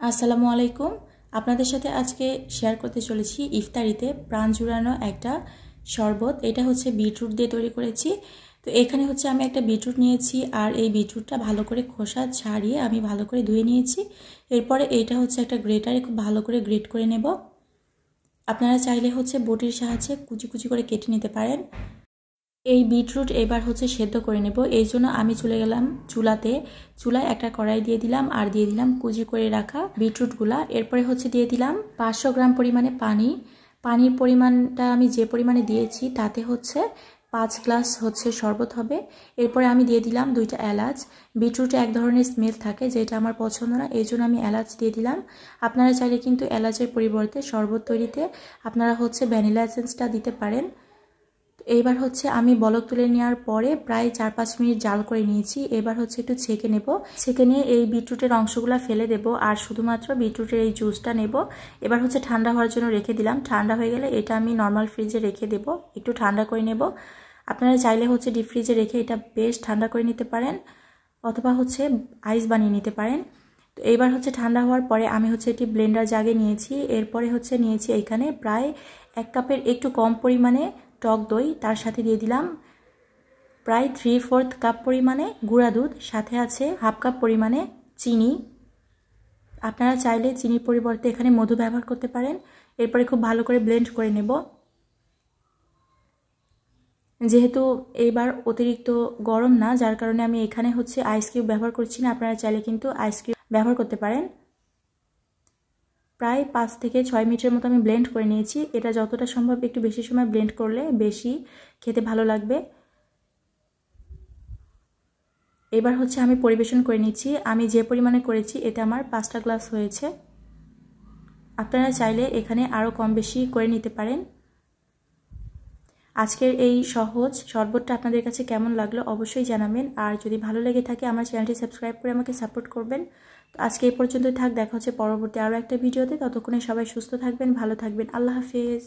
আসসালামু আলাইকুম। আপনাদের সাথে আজকে শেয়ার করতে চলেছি ইফতারিতে প্রাণ জুড়ানো একটা শরবত। এটা হচ্ছে বিটরুট দিয়ে তৈরি করেছি। তো এখানে হচ্ছে আমি একটা বিটরুট নিয়েছি আর এই বিটরুটটা ভালো করে খোসা ছাড়িয়ে আমি ভালো করে ধুয়ে নিয়েছি। এরপরে এইটা হচ্ছে একটা গ্রেটারে খুব ভালো করে গ্রেট করে নেব। আপনারা চাইলে হচ্ছে বটির সাহায্যে কুচি কুচি করে কেটে নিতে পারেন। এই বিটরুট এবার হচ্ছে সেদ্ধ করে নেব। এই জন্য আমি চলে গেলাম চুলায় একটা কড়াই দিয়ে দিলাম আর দিয়ে দিলাম কুচি করে রাখা বিটরুটগুলা। এরপরে হচ্ছে দিয়ে দিলাম 500 গ্রাম পরিমাণে পানি। পানির পরিমাণটা আমি যে পরিমাণে দিয়েছি তাতে হচ্ছে 5 গ্লাস হচ্ছে শরবত হবে। এরপরে আমি দিয়ে দিলাম 2টা এলাচ। বিটরুটে এক ধরনের স্মেল থাকে যেটা আমার পছন্দ না, এই জন্য আমি এলাচ দিয়ে দিলাম। আপনারা চাইলে কিন্তু এলাচের পরিবর্তে শরবত তৈরিতে আপনারা হচ্ছে ভ্যানিলা এসেন্সটা দিতে পারেন। এইবার হচ্ছে আমি বলক তুলে নেওয়ার পরে প্রায় 4-5 মিনিট জাল করে নিয়েছি। এবার হচ্ছে একটু ছেঁকে নেব। ছেঁকে নিয়ে এই বিটরুটের অংশগুলো ফেলে দেব আর শুধুমাত্র বিটরুটের এই জুসটা নেব। এবার হচ্ছে ঠান্ডা হওয়ার জন্য রেখে দিলাম। ঠান্ডা হয়ে গেলে এটা আমি নর্মাল ফ্রিজে রেখে দেব, একটু ঠান্ডা করে নেব। আপনারা চাইলে হচ্ছে ডিপ ফ্রিজে রেখে এটা বেশ ঠান্ডা করে নিতে পারেন অথবা হচ্ছে আইস বানিয়ে নিতে পারেন। তো এইবার হচ্ছে ঠান্ডা হওয়ার পরে আমি হচ্ছে একটি ব্লেন্ডার জাগে নিয়েছি। এরপরে হচ্ছে নিয়েছি এখানে প্রায় 1 কাপের একটু কম পরিমাণে টক দই, তার সাথে দিয়ে দিলাম প্রায় 3/4 কাপ পরিমাণে গুঁড়া দুধ, সাথে আছে 1/2 কাপ পরিমাণে চিনি। আপনারা চাইলে চিনির পরিবর্তে এখানে মধু ব্যবহার করতে পারেন। এরপরে খুব ভালো করে ব্লেন্ড করে নেব। যেহেতু এইবার অতিরিক্ত গরম না, যার কারণে আমি এখানে হচ্ছে আইস কিউব ব্যবহার করছি না। আপনারা চাইলে কিন্তু আইস কিউব ব্যবহার করতে পারেন। প্রায় 5 থেকে 6 মিনিটের মতো আমি ব্লেন্ড করে নিয়েছি। এটা যতটা সম্ভব একটু বেশি সময় ব্লেন্ড করলে বেশি খেতে ভালো লাগবে। এবার হচ্ছে আমি পরিবেশন করে নিচ্ছি। আমি যে পরিমাণে করেছি এতে আমার 5টা গ্লাস হয়েছে। আপনারা চাইলে এখানে আরও কম বেশি করে নিতে পারেন। আজকের এই সহজ শরবতটা আপনাদের কাছে কেমন লাগলো অবশ্যই জানাবেন। আর যদি ভালো লেগে থাকে আমার চ্যানেলটি সাবস্ক্রাইব করে আমাকে সাপোর্ট করবেন। তো আজকে এই পর্যন্তই থাক, দেখা হচ্ছে পরবর্তী আরও একটা ভিডিওতে। ততক্ষণে সবাই সুস্থ থাকবেন, ভালো থাকবেন। আল্লাহ হাফেজ।